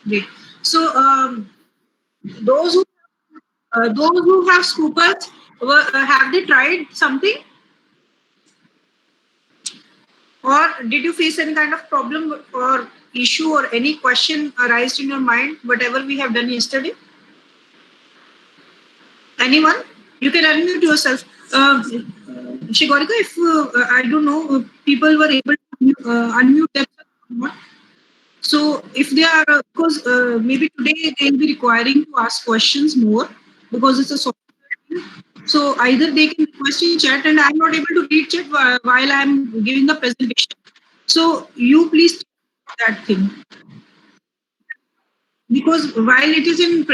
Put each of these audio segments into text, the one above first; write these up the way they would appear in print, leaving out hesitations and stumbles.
Great. So those who have scoopers, have they tried something, or did you face any kind of problem or issue or any question arise in your mind? Whatever we have done yesterday. Anyone? You can unmute yourself. Shigorika, if I don't know, people were able to unmute themselves or not. So if they are, because maybe today they'll be requiring to ask questions more because it's a software. So either they can request in chat, and I'm not able to read chat while I'm giving the presentation. So you please take that thing, because while it is in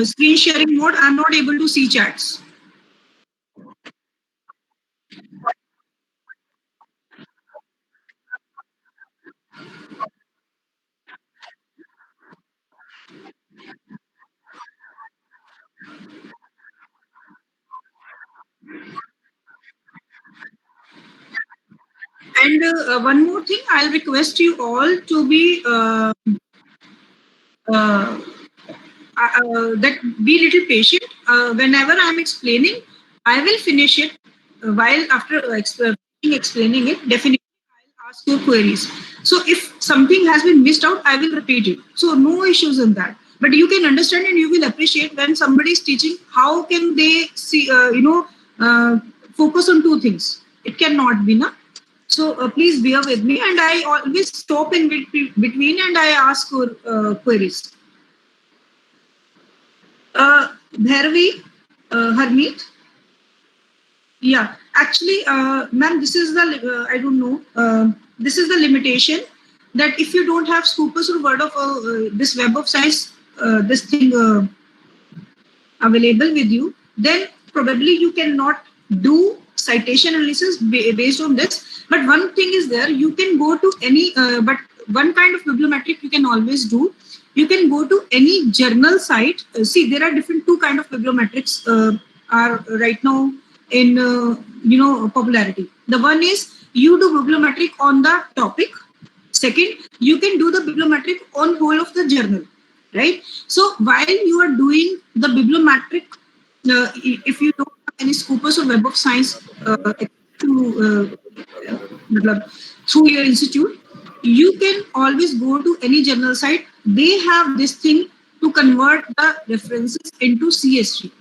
screen sharing mode, I'm not able to see chats. And one more thing, I'll request you all to be uh, that be little patient. Whenever I'm explaining, I will finish it. While after explaining it, definitely I'll ask your queries. So if something has been missed out, I will repeat it. So no issues in that. But you can understand and you will appreciate when somebody is teaching. How can they see? Uh, focus on two things. It cannot be na. So please bear with me, and I always stop in between and I ask your queries. Bhairavi, Harmeet. Yeah, actually, ma'am, this is the I don't know. This is the limitation that if you don't have Scoopus or Word of this Web of Science, this thing available with you, then probably you cannot do citation analysis based on this. But one thing is there, you can go to any, but one kind of bibliometric you can always do. You can go to any journal site. See, there are different two kind of bibliometrics are right now in popularity. The one is you do bibliometric on the topic. Second, you can do the bibliometric on whole of the journal, right? So while you are doing the bibliometric, if you don't have any Scopus or Web of Science through your institute, you can always go to any journal site. They have this thing to convert the references into CSV,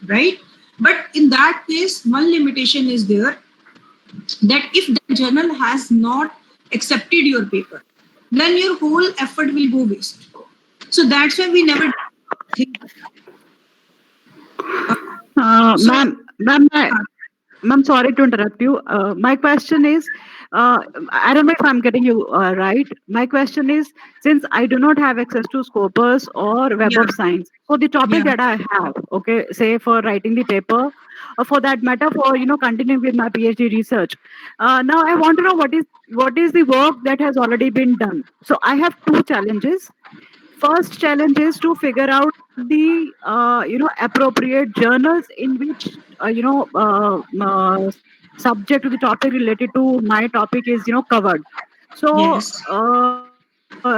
right? But in that case, one limitation is there, that if the journal has not accepted your paper, then your whole effort will go waste. So that's why we never think. So, Ma'am, sorry to interrupt you. My question is, I don't know if I'm getting you right. My question is, since I do not have access to Scopus or Web yeah, of Science, so the topic yeah. that I have, okay, say for writing the paper, or for that matter, for continuing with my PhD research. Now I want to know what is the work that has already been done. So I have two challenges. First challenge is to figure out the appropriate journals in which subject to the topic related to my topic is covered. So Yes.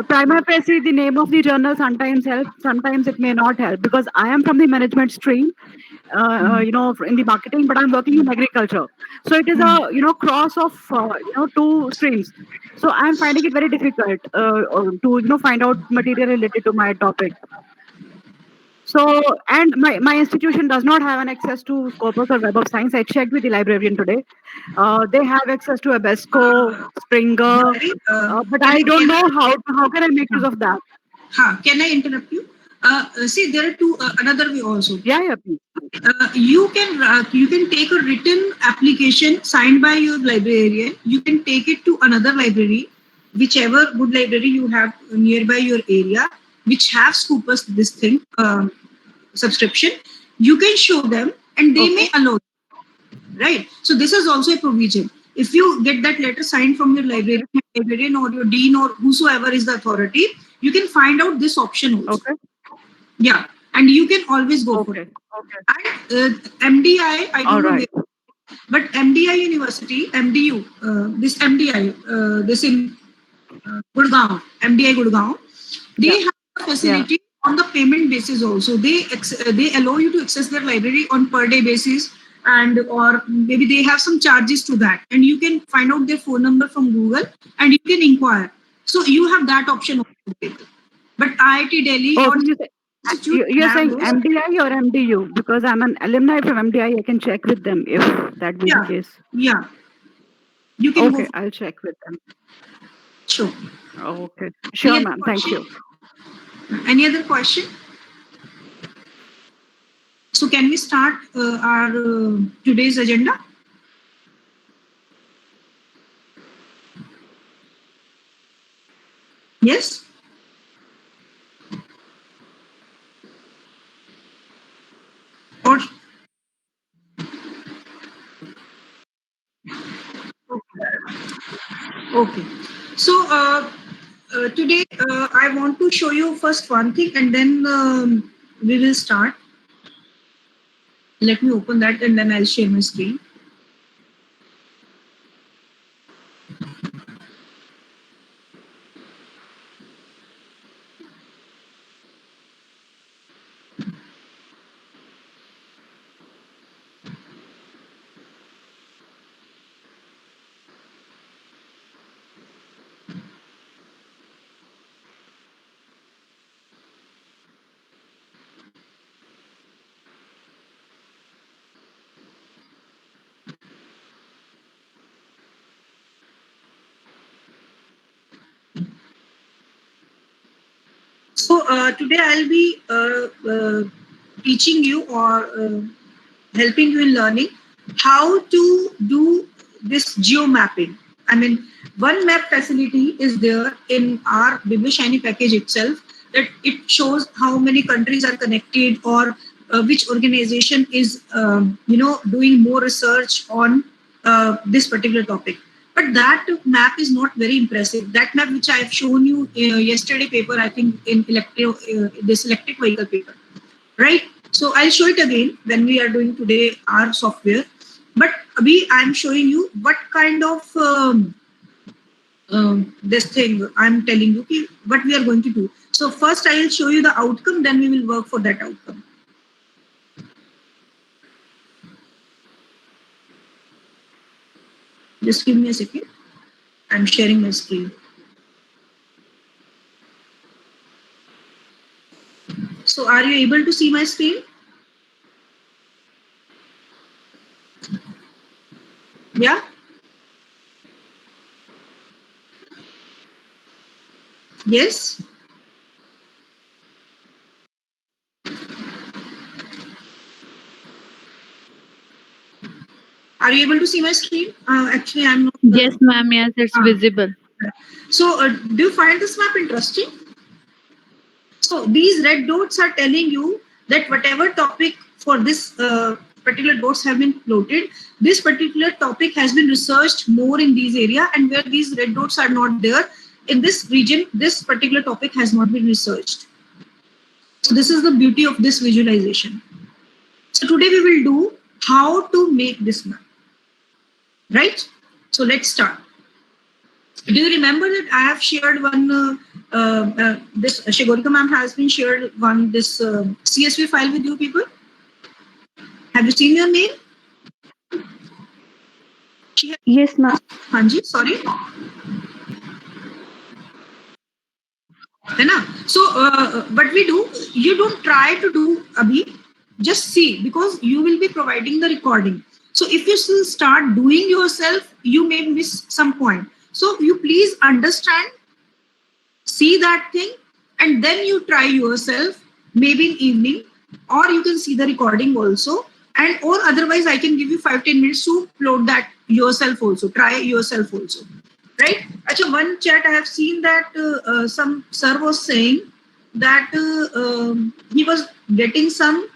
prima facie, the name of the journal sometimes helps, sometimes it may not help, because I am from the management stream, in the marketing, but I'm working in agriculture. So it is a cross of two streams. So I'm finding it very difficult to find out material related to my topic. So, and my institution does not have an access to Scopus or Web of Science. I checked with the librarian today. They have access to Abesco, Springer, Bhavani, but I don't know how can I make use of that. can I interrupt you? See, there are two another way also. Yeah, yeah, please. You can take a written application signed by your librarian. You can take it to another library, whichever good library you have nearby your area, which have Scoopus this thing subscription. You can show them, and they may Okay. allow, right? So this is also a provision. If you get that letter signed from your librarian or your dean or whosoever is the authority, you can find out this option also. Okay. Yeah, and you can always go for it. Okay. And MDI, I All don't know right. where, but MDI University, MDU, this MDI, this in Gurgaon, MDI Gurgaon, Yeah. they have facility on the payment basis also. They allow you to access their library on per day basis, and or maybe they have some charges to that, and you can find out their phone number from Google and you can inquire. So you have that option also. But IIT Delhi Oh, or institute you're have saying those. MDI or MDU? Because I'm an alumni from MDI, I can check with them if that be the Yeah, case. yeah. You can go. Okay, I'll check with them. Sure. Okay, Any sure, other ma'am. Thank question? you. Any other question? So can we start our today's agenda? Yes. Or okay. So today I want to show you first one thing, and then we will start. Let me open that, and then I'll share my screen. So today I'll be teaching you or helping you in learning how to do this geo mapping. I mean, one map facility is there in our BiblioShiny package itself, that it shows how many countries are connected, or which organization is doing more research on this particular topic. But that map is not very impressive. That map which I have shown you yesterday paper, I think in this electric vehicle paper, right? So I'll show it again when we are doing today our software. But I'm showing you what kind of this thing I'm telling you what we are going to do. So first I will show you the outcome, then we will work for that outcome. Just give me a second. I'm sharing my screen. So are you able to see my screen? Yeah? Yes? Are you able to see my screen? Actually, I'm not. Yes, ma'am. Yes, it's visible. So, do you find this map interesting? So, these red dots are telling you that whatever topic for this particular dots have been floated, this particular topic has been researched more in these area, and where these red dots are not there, in this region, this particular topic has not been researched. So, this is the beauty of this visualization. So, today we will do how to make this map. Right? So let's start. Do you remember that I have shared one, this Shigorika ma'am has been shared one, this CSV file with you people? Have you seen your mail? Yes, ma'am. Hanji, sorry. So what we do, you don't try to do abhi, just see, because you will be providing the recording. So if you still start doing yourself, you may miss some point. So you please understand, see that thing, and then you try yourself, maybe in evening, or you can see the recording also, and or otherwise I can give you 5-10 minutes to upload that yourself also, try yourself also, right? Actually, one chat I have seen that some sir was saying that he was getting some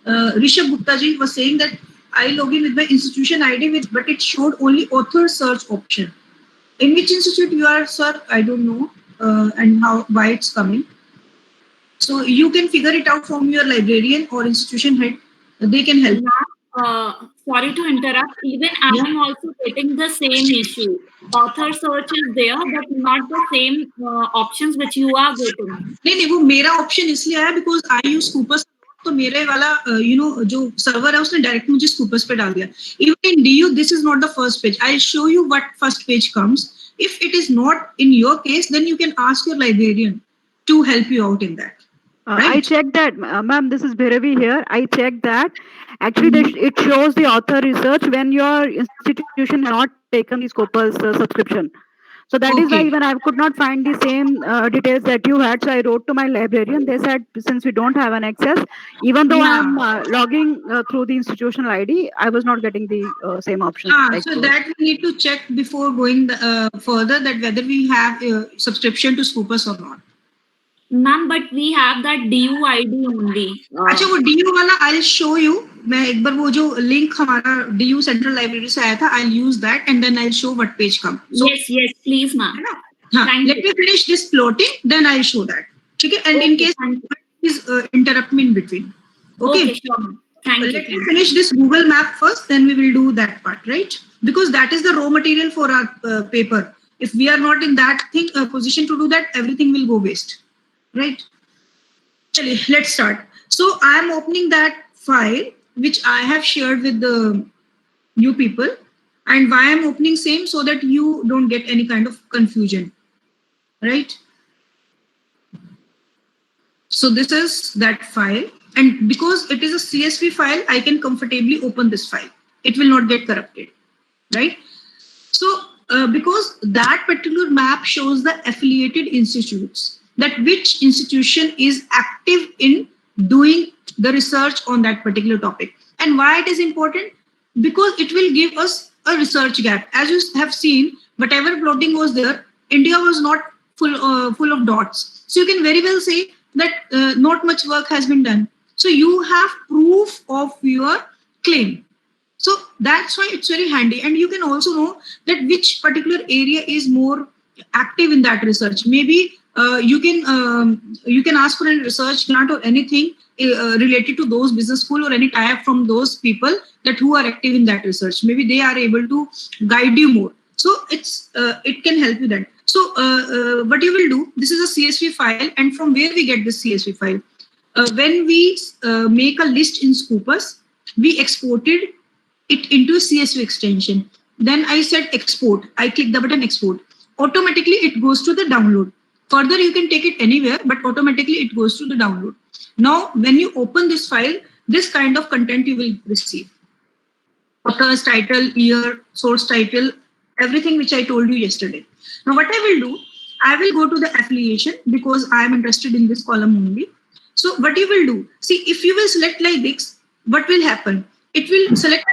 Rishabh Gupta ji was saying that I log in with my institution ID, but it showed only author search option. In which institute you are, sir? I don't know, and why it's coming. So you can figure it out from your librarian or institution head. They can help. sorry to interrupt. Even I am also getting the same issue. Author search is there, but not the same options which you are getting. नहीं वो मेरा option इसलिए आया because I use scoopers, तो मेरे वाला जो server है उसने डायरेक्ट मुझे स्कूपर्स पे डाल दिया. Even in DU this is not the first page. I show you what first page comes. If it is not in your case, then you can ask your librarian to help you out in that. I checked that, ma'am. This is Bhairavi here. I checked that. Actually, it shows the author research when your institution has not taken the Scopus subscription. So that is why even I could not find the same details that you had. So I wrote to my librarian. They said since we don't have an access, even though I am logging through the institutional ID, I was not getting the same option. So that we need to check before going further that whether we have subscription to Scopus or not. Ma'am, but we have that DU ID only. अच्छा वो DU वाला I'll show you. मैं एक बार वो जो link हमारा DU central library से आया था, I'll use that and then I'll show what page come. So, yes, please, ma'am. Let me finish this plotting, then I'll show that. Okay, and in case please interrupt me in between. Okay, sure. Thank you. Let me finish this Google map first, then we will do that part, right? Because that is the raw material for our paper. If we are not in that position to do that, everything will go waste. Right? Let's start. So I am opening that file which I have shared with you people, and why I am opening same so that you don't get any kind of confusion. Right? So this is that file, and because it is a CSV file, I can comfortably open this file. It will not get corrupted. Right? So because that particular map shows the affiliated institutes, that which institution is active in doing the research on that particular topic. And why it is important? Because it will give us a research gap. As you have seen, whatever plotting was there, India was not full of dots. So you can very well say that not much work has been done. So you have proof of your claim. So that's why it's very handy. And you can also know that which particular area is more active in that research. Maybe you can ask for a research grant or anything related to those business school or any tie-up from those people that who are active in that research. Maybe they are able to guide you more. So it can help you then. So what you will do, this is a CSV file, and from where we get this CSV file? When we make a list in Scopus, we exported it into a CSV extension. Then I said export. I click the button export. Automatically it goes to the download. Further, you can take it anywhere, but automatically it goes to the download. Now, when you open this file, this kind of content you will receive. Author's title, year, source title, everything which I told you yesterday. Now, what I will do, I will go to the affiliation because I am interested in this column only. So what you will do, see, if you will select like this, what will happen? It will select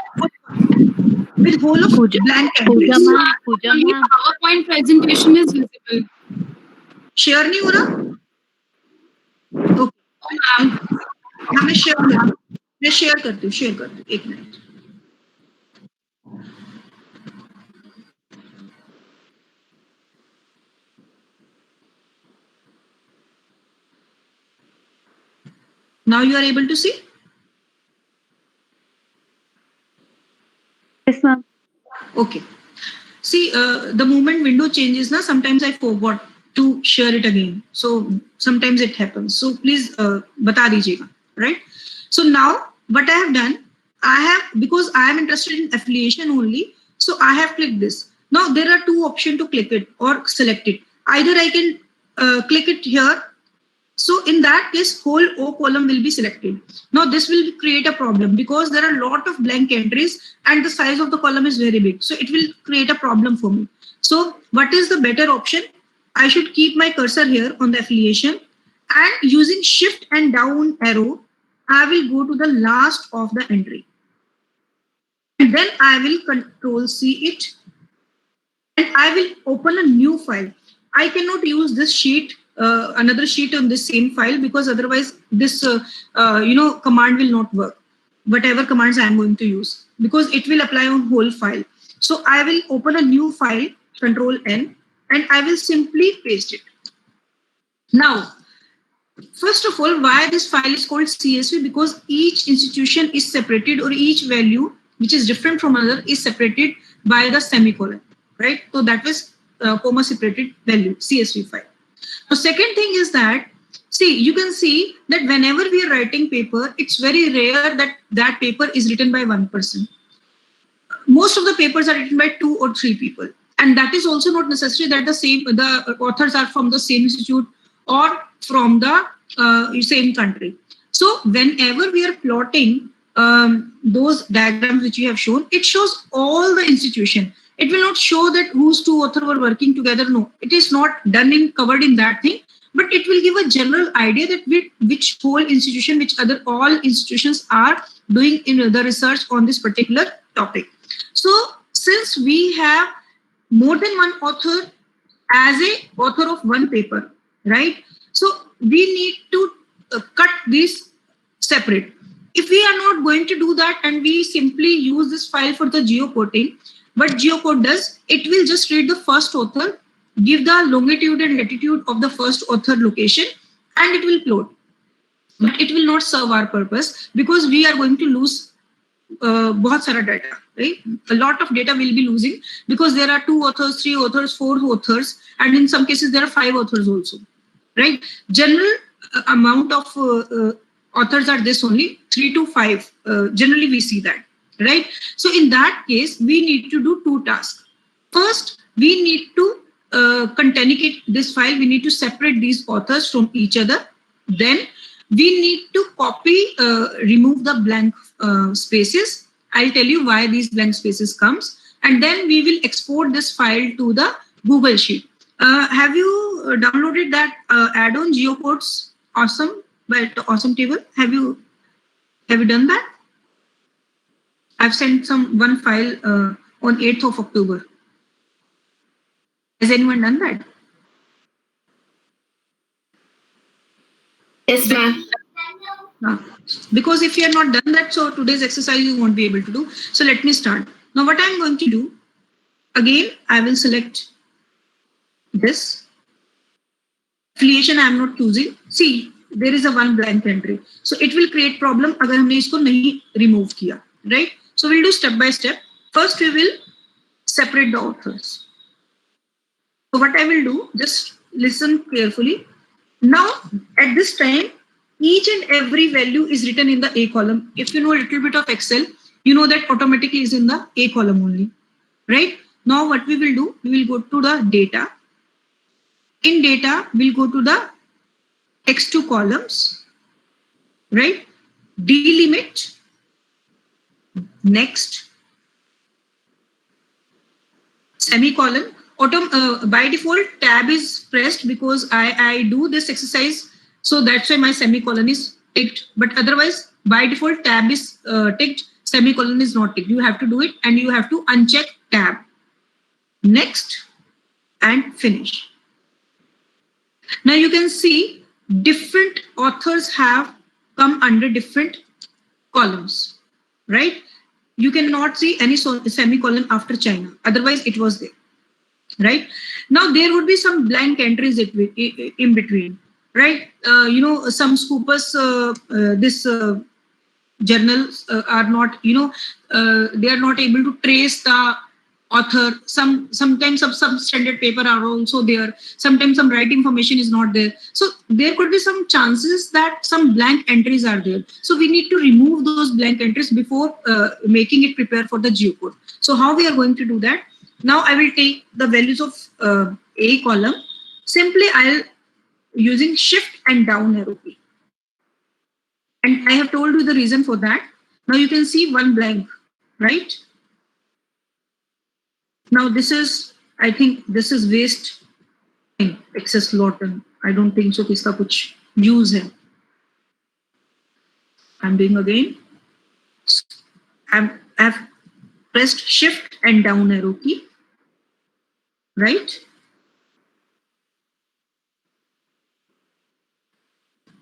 with whole of blank canvas. PoojaMa'am. presentation is visible. Share नहीं हो रहा? Okay. मैं share करती हूँ. एक minute. Now you are able to see? Yes, ma'am. Okay. See, the moment window changes, na, sometimes I forgot to share it again. So sometimes it happens. So please bata dijiyega, right? So now what I have done, because I am interested in affiliation only, so I have clicked this. Now there are two options to click it or select it. Either I can click it here. So in that case, whole O column will be selected. Now this will create a problem because there are a lot of blank entries and the size of the column is very big. So it will create a problem for me. So what is the better option? I should keep my cursor here on the affiliation, and using shift and down arrow, I will go to the last of the entry. And then I will control C it, and I will open a new file. I cannot use this sheet, another sheet on this same file, because otherwise this command will not work. Whatever commands I am going to use, because it will apply on whole file. So I will open a new file, Control N, and I will simply paste it. Now, first of all, why this file is called CSV? Because each institution is separated, or each value which is different from another is separated by the semicolon, right? So that was comma separated value, CSV file. The second thing is that, see, you can see that whenever we are writing paper, it's very rare that that paper is written by one person. Most of the papers are written by 2 or 3 people. And that is also not necessary that the authors are from the same institute or from the same country. So whenever we are plotting those diagrams which you have shown, it shows all the institution. It will not show that whose 2 authors were working together. No, it is not done covered in that thing, but it will give a general idea that which whole institution, which all institutions are doing in the research on this particular topic. So since we have more than one author as a author of one paper, right? So we need to cut these separate. If we are not going to do that and we simply use this file for the geocoding, what geocode does, it will just read the first author, give the longitude and latitude of the first author location, and it will plot. But it will not serve our purpose because we are going to lose बहुत सारा data, right? A lot of data will be losing because there are 2 authors, 3 authors, 4 authors, and in some cases there are 5 authors also, right? General amount of authors are this only 3 to 5. Generally we see that, right? So in that case, we need to do 2 tasks. First, we need to concatenate this file. We need to separate these authors from each other. Then we need to copy, remove the blank spaces. I'll tell you why these blank spaces comes. And then we will export this file to the Google Sheet. Have you downloaded that add-on Geocodes Awesome by Awesome Table? Have you done that? I've sent one file on 8th of October. Has anyone done that? Yes, ma'am. Because if you have not done that, so today's exercise you won't be able to do. So let me start. Now what I'm going to do, again, I will select this. Affiliation I am not choosing. See, there is a one blank entry. So it will create problem अगर हमने इसको नहीं remove किया, right? So we'll do step by step. First we will separate the authors. So what I will do, just listen carefully. Now at this time, each and every value is written in the A column. If you know a little bit of Excel, you know that automatically is in the A column only, right? Now what we will do, we will go to the data. In data, we'll go to the X2 columns, right? Delimit, next, semicolon. By default, tab is pressed because I do this exercise. So that's why my semicolon is ticked. But otherwise, by default, tab is ticked, semicolon is not ticked. You have to do it and you have to uncheck tab. Next and finish. Now you can see different authors have come under different columns, right? You cannot see any semicolon after China. Otherwise, it was there, right? Now there would be some blank entries in between. Right, some scoopers, journals are not, they are not able to trace the author. Sometimes some standard paper are also there. Sometimes some right information is not there. So there could be some chances that some blank entries are there. So we need to remove those blank entries before making it prepare for the geocode. So how we are going to do that? Now I will take the values of A column. Simply I'll using shift and down arrow key. And I have told you the reason for that. Now you can see one blank, right? Now this is, I think this is waste excess lot. And I don't think so kiska kuch use hai. I'm doing again. I've pressed shift and down arrow key, right?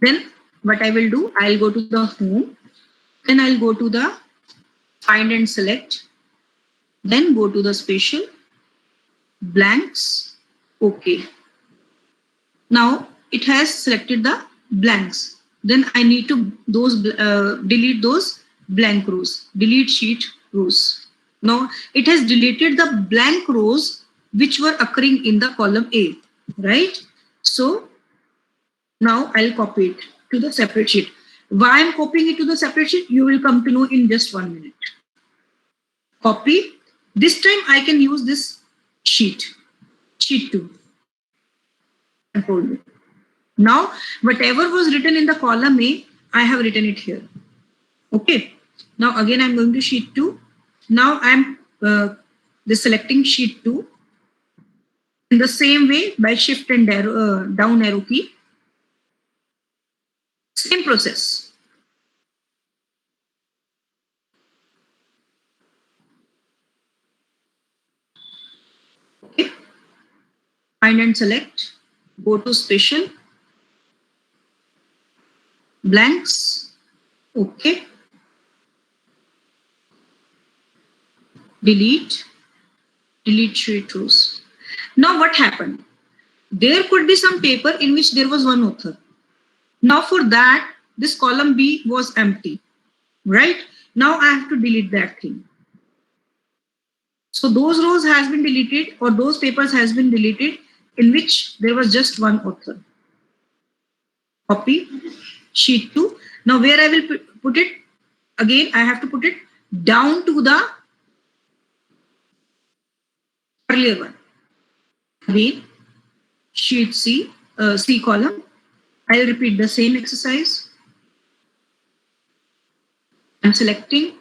Then what I will do, I'll go to the home, then I'll go to the find and select, then go to the spatial, blanks, okay. Now it has selected the blanks. Then I need to delete those blank rows, delete sheet rows. Now it has deleted the blank rows which were occurring in the column A, right? So now I'll copy it to the separate sheet. Why I'm copying it to the separate sheet, you will come to know in just 1 minute. Copy. This time I can use this sheet 2. Control V. Now, whatever was written in the column A, I have written it here. Okay. Now again, I'm going to sheet 2. Now I'm selecting sheet 2 in the same way by shift and down arrow key. Same process. Okay. Find and select. Go to special. Blanks. Okay. Delete sheet rows. Now what happened? There could be some paper in which there was one author. Now for that, this column B was empty, right? Now I have to delete that thing. So those rows has been deleted, or those papers has been deleted in which there was just one author. Copy sheet 2. Now where I will put it? Again, I have to put it down to the earlier one. Again, sheet C column. I'll repeat the same exercise. I'm selecting,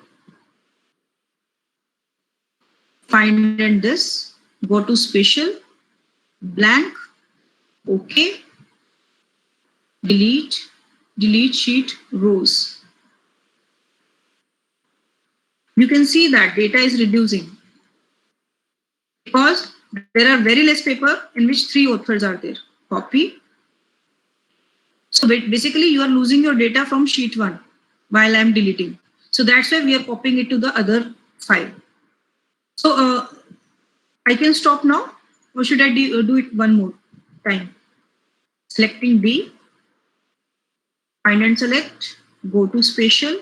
find and this, go to special, blank, okay, delete sheet rows. You can see that data is reducing because there are very less paper in which 3 authors are there. Copy. So basically you are losing your data from sheet 1 while I'm deleting. So that's why we are copying it to the other file. So I can stop now, or should I do it one more time? Selecting B, find and select, go to special,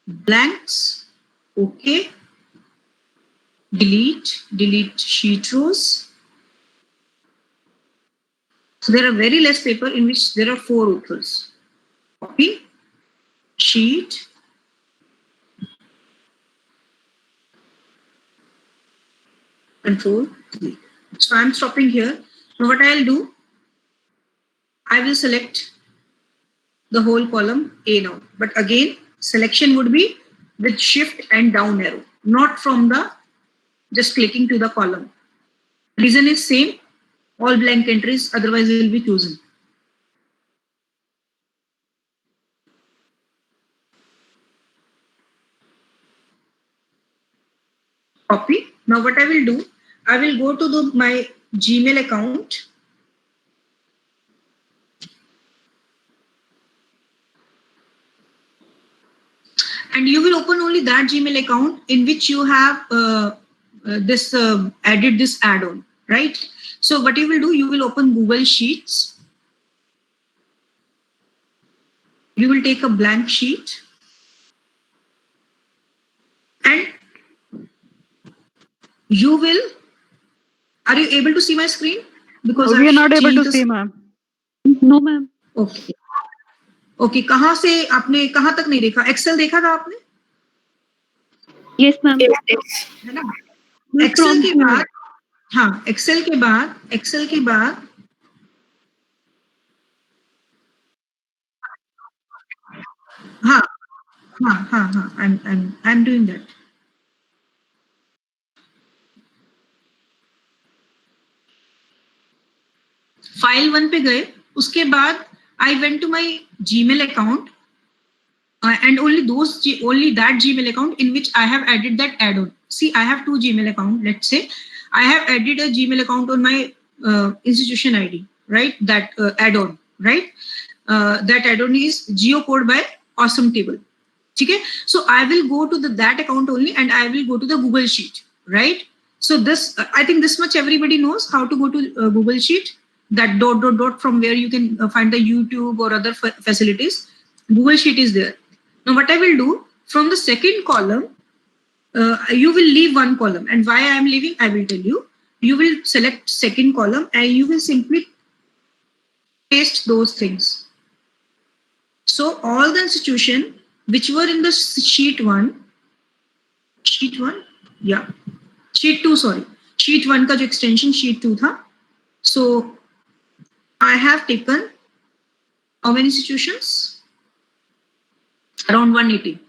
blanks, okay, delete sheet rows. So there are very less paper in which there are 4 authors. Copy, sheet, Control V. So I'm stopping here. Now what I'll do, I will select the whole column A now. But again, selection would be with shift and down arrow, not from the just clicking to the column. Reason is same, all blank entries, otherwise will be chosen. Copy. Now what I will do, I will go to my Gmail account. And you will open only that Gmail account in which you have added this add-on, right? So what you will do, you will open Google Sheets. You will take a blank sheet. And you will, are you able to see my screen? Because we are not able to see, ma'am. No, ma'am. Okay. Okay, कहाँ से आपने कहाँ तक नहीं देखा? Excel देखा था आपने? Yes, ma'am. है ना? एक्सेल के बाद, हाँ, एक्सेल के बाद हाँ, I'm doing that. फाइल 1 पे गए, उसके बाद I went to my Gmail account and only that Gmail account in which I have added that add-on. See, I have 2 Gmail accounts. Let's say I have added a Gmail account on my institution ID, right? That add-on, right? That add-on is Geocode by Awesome Table. Okay? So I will go to that account only, and I will go to the Google Sheet, right? So this, I think this much everybody knows how to go to Google Sheet. That ... from where you can find the YouTube or other facilities. Google Sheet is there. Now what I will do, from the second column, you will leave one column, and why I am leaving, I will tell you. You will select second column and you will simply paste those things. So all the institution which were in the sheet 1, yeah, sheet 2, sorry, sheet 1 का जो extension sheet 2 था. So I have taken how many institutions? Around 180,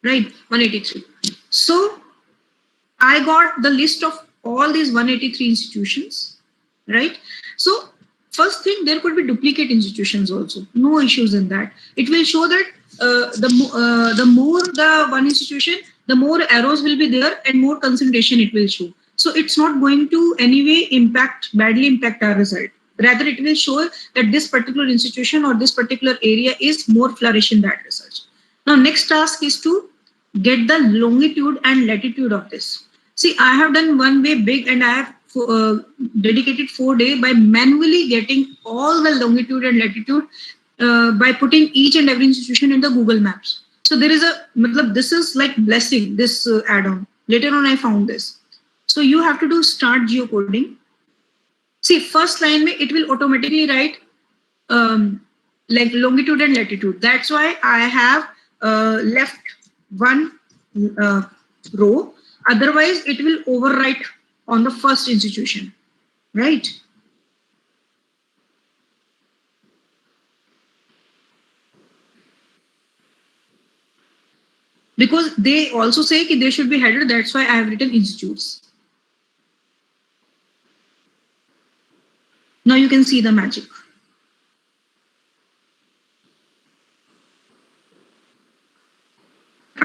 right? 183. So I got the list of all these 183 institutions, right? So first thing, there could be duplicate institutions also. No issues in that. It will show that the more the one institution, the more arrows will be there and more concentration it will show. So it's not going to anyway badly impact our result. Rather, it will show that this particular institution or this particular area is more flourish in that research. Now, next task is to get the longitude and latitude of this. See, I have done one way big and I have dedicated 4 days by manually getting all the longitude and latitude by putting each and every institution in the Google Maps. So there is this is like blessing, this add-on. Later on, I found this. So you have to do start geocoding. See, first line, it will automatically write like longitude and latitude. That's why I have left one row. Otherwise, it will overwrite on the first institution, right? Because they also say that they should be headed. That's why I have written institutes. Now you can see the magic.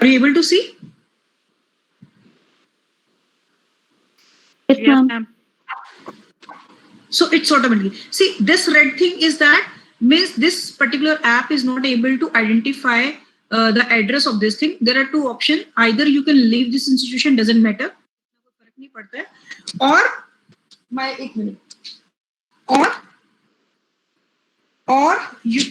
Are you able to see? Yes, ma'am. So it's automatically. See, this red thing is that means this particular app is not able to identify the address of this thing. There are two options. Either you can leave this institution, doesn't matter, or you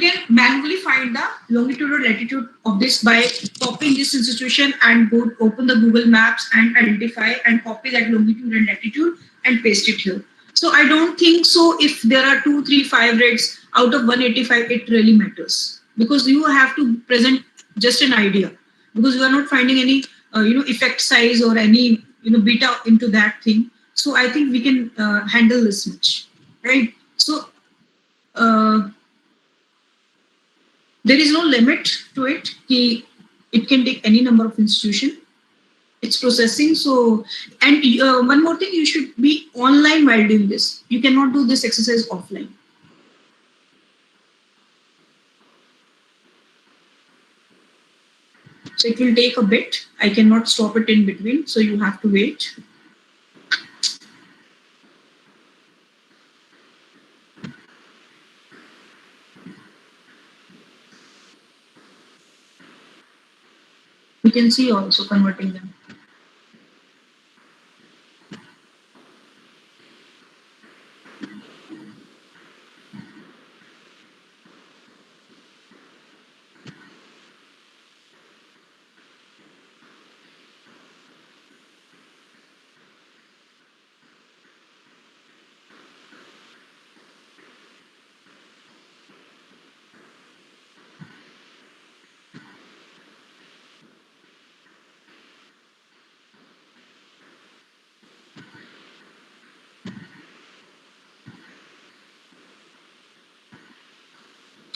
can manually find the longitude or latitude of this by copying this institution and go open the Google Maps and identify and copy that longitude and latitude and paste it here. So I don't think so if there are 2, 3, 5 rates out of 185, it really matters, because you have to present just an idea, because you are not finding any effect size or any beta into that thing. So I think we can handle this much, right? So there is no limit to it. It can take any number of institution. It's processing. So, and one more thing, you should be online while doing this. You cannot do this exercise offline. So it will take a bit. I cannot stop it in between. So you have to wait. You can see also converting them.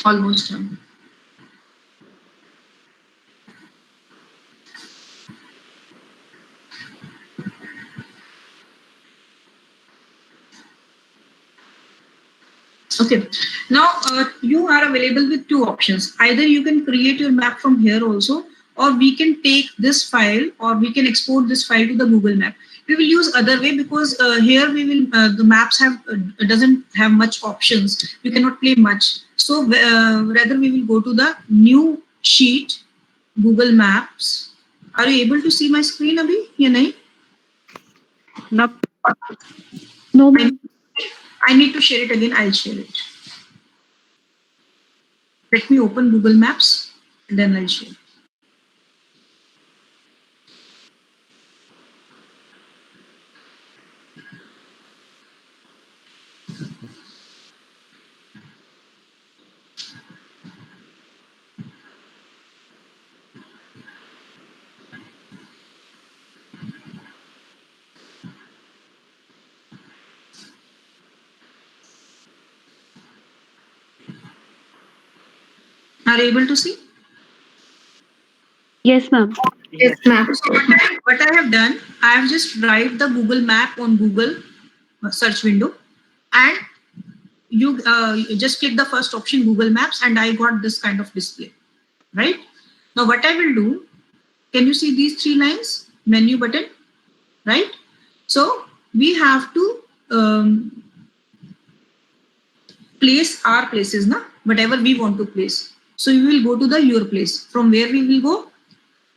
Almost done. Okay, now you are available with two options. Either you can create your map from here also, or we can take this file, or we can export this file to the Google Map. We will use other way because here we will the maps have doesn't have much options. You cannot play much. So rather we will go to the new sheet, Google Maps. Are you able to see my screen, Abhi? Yeah, nahi? Nope. No, ma'am. I need to share it again. I'll share it. Let me open Google Maps and then I'll share. Are you able to see? Yes, ma'am. Yes. So what I have done, I have just write the Google map on Google search window, and you just click the first option, Google Maps, and I got this kind of display, right? Now what I will do, can you see these three lines, menu button, right? So we have to place our places, na? Whatever we want to place. So we will go to the your place. From where we will go?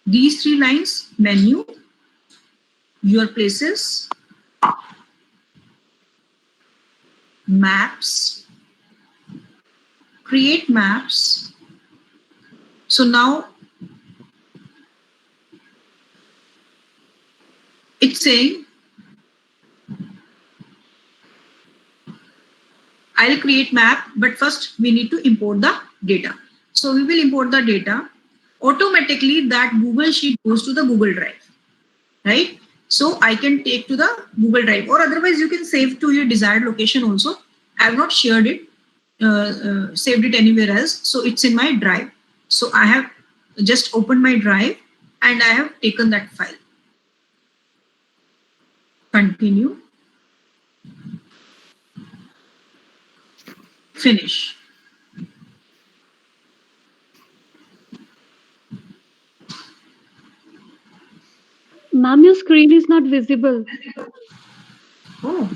These three lines, menu, your places, maps, create maps. So now it's saying I'll create map, but first we need to import the data. So we will import the data. Automatically that Google Sheet goes to the Google Drive, right? So I can take to the Google Drive, or otherwise you can save to your desired location also. I have not shared it, saved it anywhere else. So it's in my drive. So I have just opened my drive and I have taken that file. Continue. Finish. Ma'am, your screen is not visible. Oh,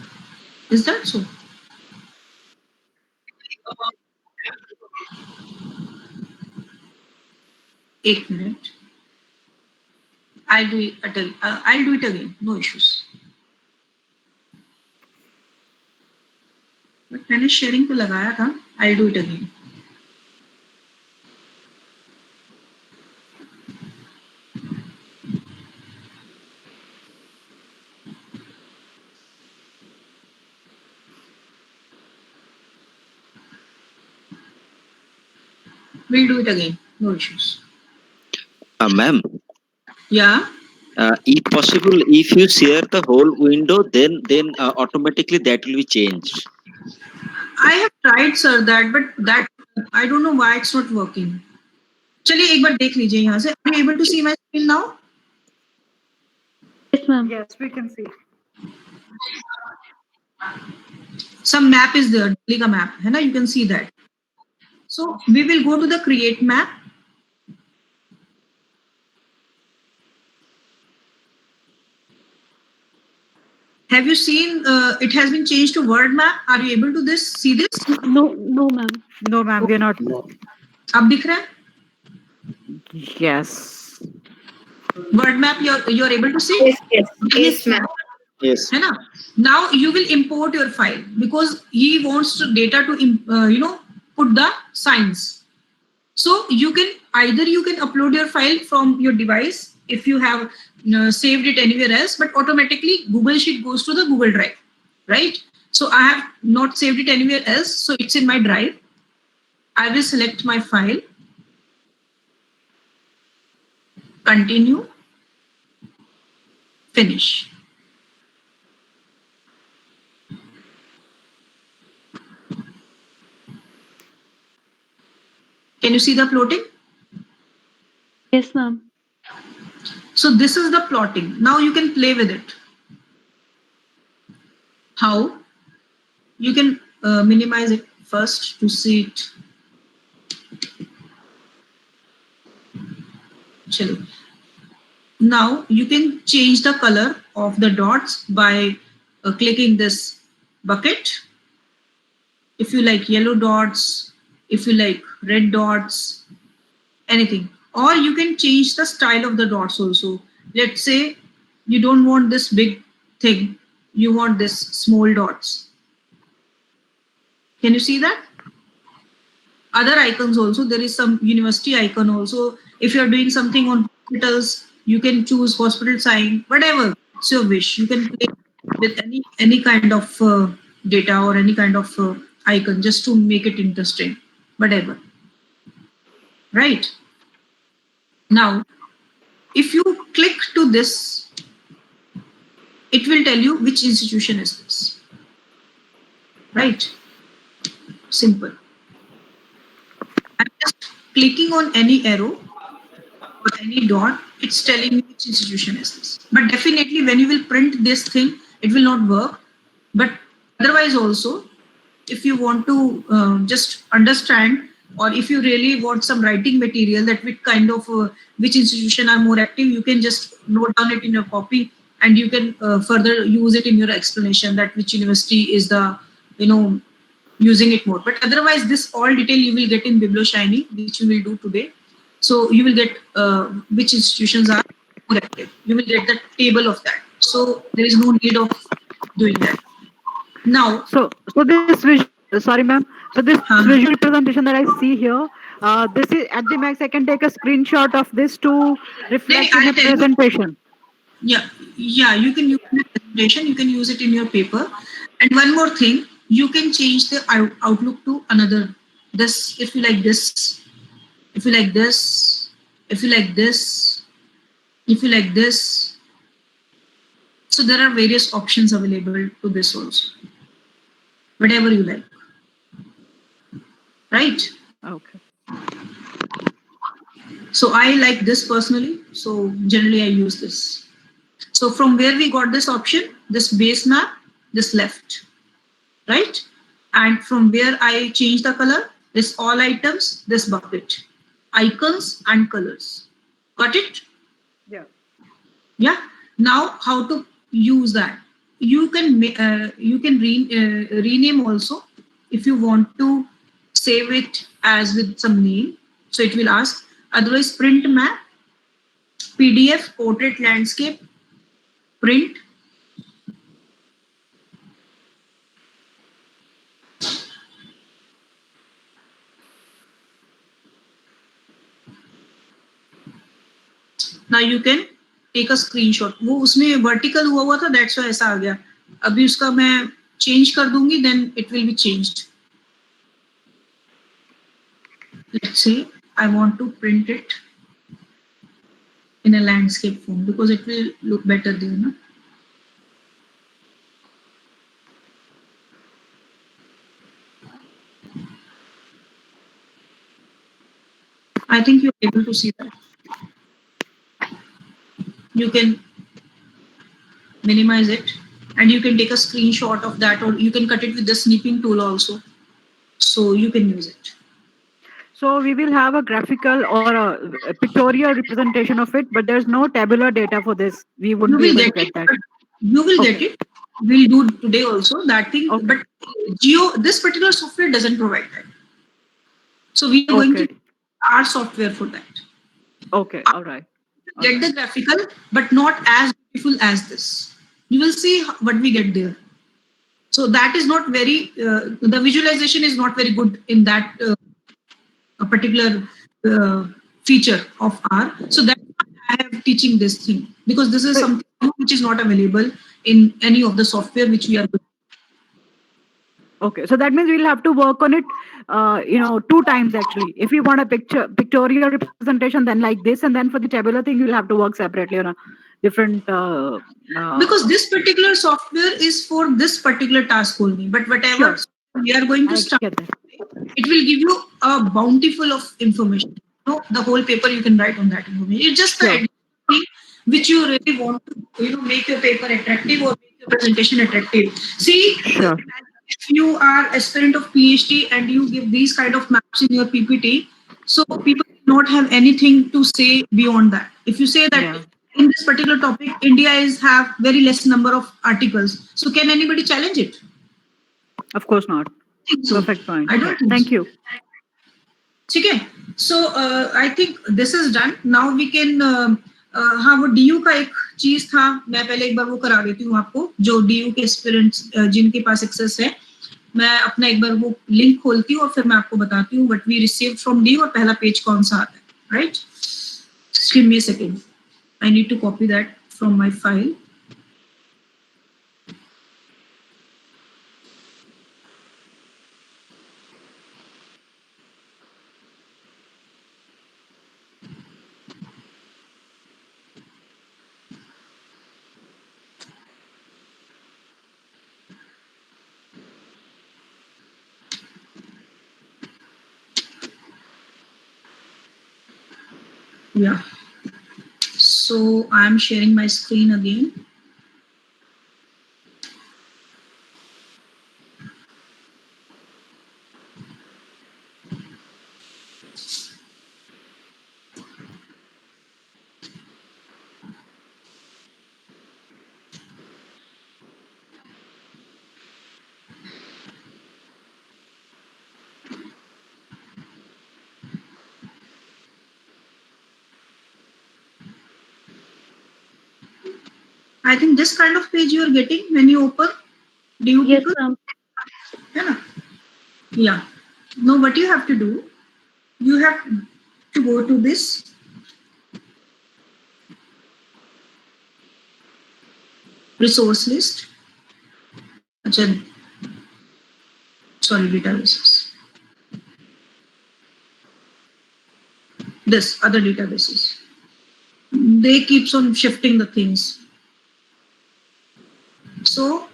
is that so? Eight minute. I'll do it. I'll do it again. No issues. But मैंने sharing तो लगाया था. I'll do it again. We'll do it again. No issues. Ma'am, Yeah. if possible, if you share the whole window, then automatically that will be changed. I have tried, sir, that I don't know why it's not working. चलिए एक बार देख लीजिए यहाँ से. Are you able to see my screen now? Yes, ma'am. Yes, we can see. Some map is there. Delhi का map है ना? You can see that. So we will go to the create map. Have you seen? It has been changed to word map. Are you able to see this? No, no, ma'am. No, ma'am, we are not. अब दिख रहा है? Yes. Word map you're able to see? Yes, ma'am. Yes. है ना? Now you will import your file because he wants to data to put the signs. So you can upload your file from your device if you have saved it anywhere else, but automatically Google Sheet goes to the Google Drive, right? So I have not saved it anywhere else, so it's in my drive. I will select my file, continue, finish. Can you see the plotting? Yes, ma'am. So this is the plotting. Now you can play with it. How? You can minimize it first to see it. Chalo. Now you can change the color of the dots by clicking this bucket. If you like yellow dots, if you like red dots, anything. Or you can change the style of the dots also. Let's say you don't want this big thing, you want this small dots. Can you see that? Other icons also, there is some university icon also. If you're doing something on hospitals, you can choose hospital sign, whatever, it's your wish. You can play with any kind of data or any kind of icon just to make it interesting, whatever. Right? Now, if you click to this, it will tell you which institution is this. Right? Simple. I'm just clicking on any arrow or any dot, it's telling you which institution is this. But definitely when you will print this thing, it will not work. But otherwise also, if you want to just understand, or if you really want some writing material that which kind of which institution are more active, you can just note down it in your copy, and you can further use it in your explanation that which university is the, you know, using it more. But otherwise, this all detail you will get in BiblioShiny, which you will do today. So you will get which institutions are more active. You will get the table of that. So there is no need of doing that. Now, So this visual, sorry, ma'am. So this huh, visual representation that I see here, this is at the max. I can take a screenshot of this to reflect in I'll a tell you. presentation. Yeah, you can use it in presentation, you can use it in your paper. And one more thing, you can change the outlook to another. This, if you like this, if you like this, if you like this, if you like this. So there are various options available to this also. Whatever you like, right? Okay. So I like this personally. So generally I use this. So from where we got this option, this base map, this left, right? And from where I change the color, this all items, this bucket, icons and colors. Got it? Yeah. Yeah. Now how to use that? You can rename also if you want to save it as with some name. So it will ask. Otherwise, print map, PDF, portrait landscape, print. Now you can take a screenshot. वो उसमें vertical हुआ था, that's why ऐसा आ गया. अभी उसका मैं change कर दूंगी, then it will be changed. Let's say I want to print it in a landscape form because it will look better there, no? I think you're able to see that. You can minimize it and you can take a screenshot of that, or you can cut it with the snipping tool also. So you can use it. So we will have a graphical or a pictorial representation of it, but there's no tabular data for this. We You wouldn't be will able to get it. get that. But you will get Okay. it. We'll do today also that thing. Okay. But this particular software doesn't provide that. So we are going to Okay. use our software for that. Okay. All right. Get the graphical, but not as beautiful as this. You will see what we get there. So that is not very, the visualization is not very good in that particular feature of R. So that's why I am teaching this thing, because this is something which is not available in any of the software which we are doing. Okay, so that means we'll have to work on it, two times actually. If you want a pictorial representation, then like this, and then for the tabular thing, you'll have to work separately on a different. Because this particular software is for this particular task only. But whatever Sure. we are going to I start, get that. it will give you a bountiful of information. The whole paper you can write on that information. It's just the Sure. thing which you really want to, make your paper attractive or make your presentation attractive. See, Sure. if you are aspirant of PhD and you give these kind of maps in your PPT, so people not have anything to say beyond that. If you say that Yeah. in this particular topic, India is have very less number of articles, so can anybody challenge it? Of course not. I think so. Perfect point. I don't think Thank so. you. Okay, so I think this is done. Now we can हाँ, वो DU का एक चीज था, मैं पहले एक बार वो करा देती हूँ आपको, जो DU के एस्पिरेंट्स जिनके पास एक्सेस है, मैं अपना एक बार वो लिंक खोलती हूँ और फिर मैं आपको बताती हूँ what we receive from DU और पहला पेज कौन सा आता है, right? Give me a second, I need to copy that from my file. Yeah. So I'm sharing my screen again. I think this kind of page you are getting when you open. Do you Yes, people? ma'am. Yeah. Now what you have to do, you have to go to this resource list. Sorry, databases. This other databases. They keeps on shifting the things. So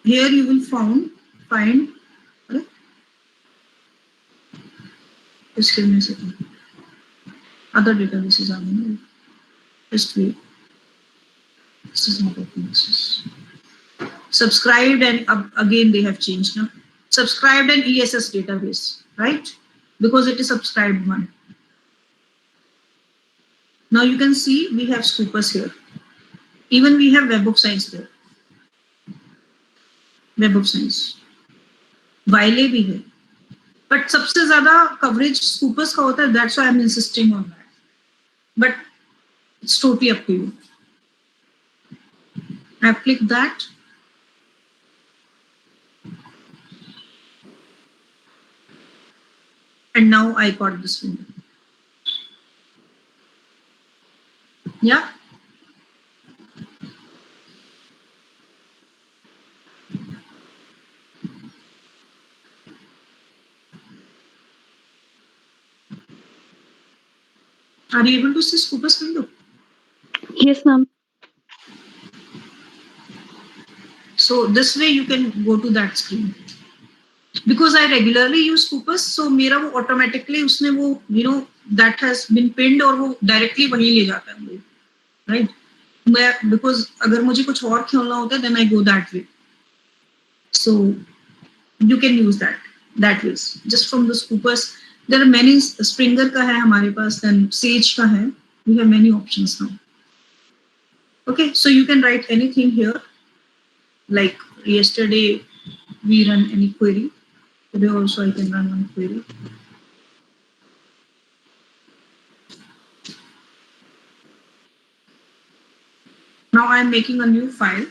here you will find. Just give me a second. Other databases are there. Just wait. This is not open. This is subscribed and again they have changed now. Subscribed and ESS database, right? Because it is subscribed one. Now you can see we have Scopus here. Even we have Web of Science there. Web of Science. Wiley भी है. But सबसे ज़्यादा coverage Scopus का होता है. That's why I'm insisting on that. But it's totally up to you. I've clicked that. And now I got this window. Yeah. Are you able to see Scopus window? Yes, ma'am. So this way you can go to that screen. Because I regularly use Scopus, so मेरा वो automatically उसने वो that has been pinned और वो directly वहीं ले जाता है मुझे, right? Because अगर मुझे कुछ और खोलना होता है then I go that way. So you can use that ways. Just from the Scopus, there are many. Springer का है हमारे पास, then Sage का है. We have many options now. Okay, so you can write anything here. Like yesterday, we run any query. Today also I can run one query. Now I am making a new file,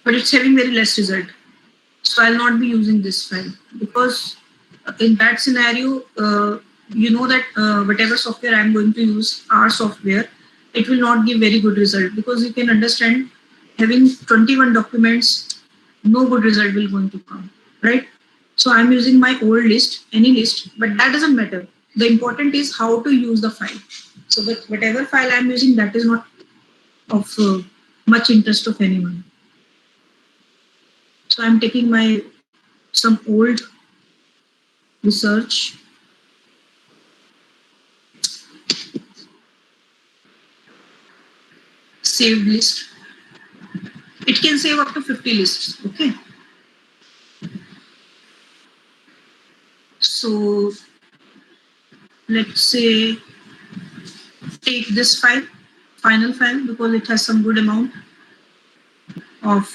but it's having very less result. So I'll not be using this file because in that scenario, you know that whatever software I'm going to use, our software, it will not give very good result because you can understand having 21 documents, no good result will going to come, right? So I'm using my old list, any list, but that doesn't matter. The important is how to use the file. So whatever file I'm using, that is not of much interest of anyone. So I'm taking some old research. Saved list. It can save up to 50 lists. Okay. So let's say take this final file, because it has some good amount of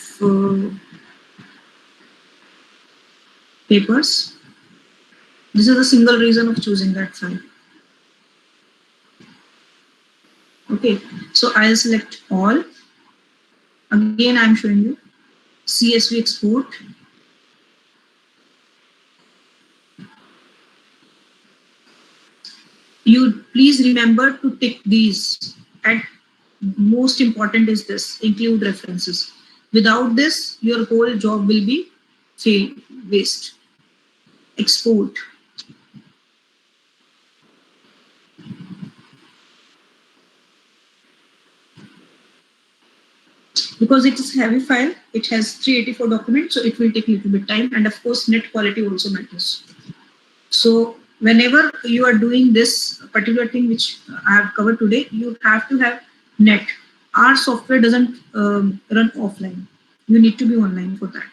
papers. This is a single reason of choosing that file. Okay, so I'll select all. Again, I'm showing you CSV export. You please remember to tick these, and most important is this, include references. Without this, your whole job will be waste. Export. Because it is a heavy file, it has 384 documents, so it will take a little bit time, and of course net quality also matters. So whenever you are doing this particular thing which I have covered today, you have to have net. Our software doesn't run offline. You need to be online for that.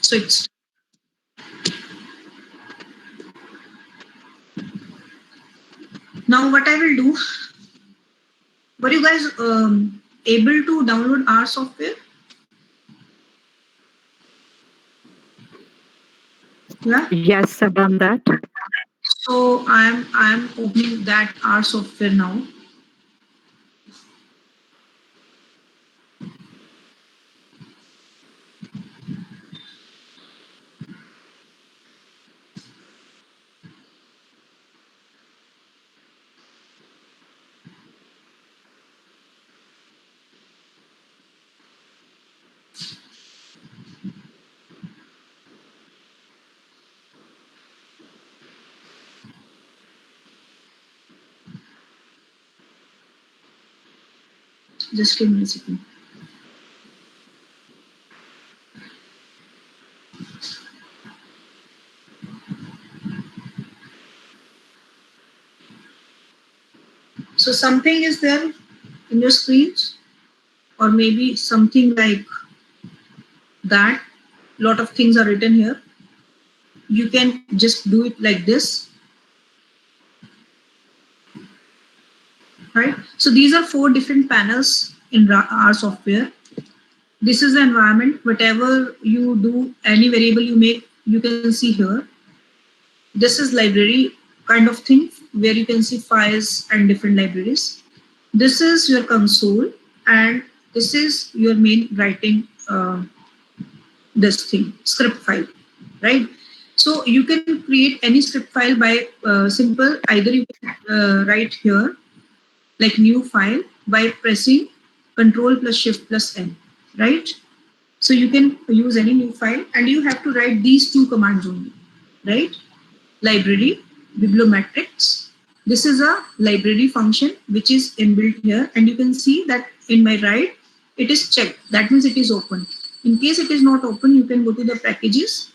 So it's now what I will do. Were you guys able to download our software? Yeah. Yes, I've done that. So I'm opening that our software now. Just give me a second. So something is there in your screens, or maybe something like that. Lot of things are written here. You can just do it like this, right? So these are 4 different panels in our software. This is the environment. Whatever you do, any variable you make, you can see here. This is library kind of thing where you can see files and different libraries. This is your console, and this is your main writing this thing, script file, right? So you can create any script file by simple, either you can write here like new file by pressing Control plus Shift plus N, right? So you can use any new file, and you have to write these 2 commands only, right? Library, bibliometrics. This is a library function which is inbuilt here, and you can see that in my right, it is checked. That means it is open. In case it is not open, you can go to the packages,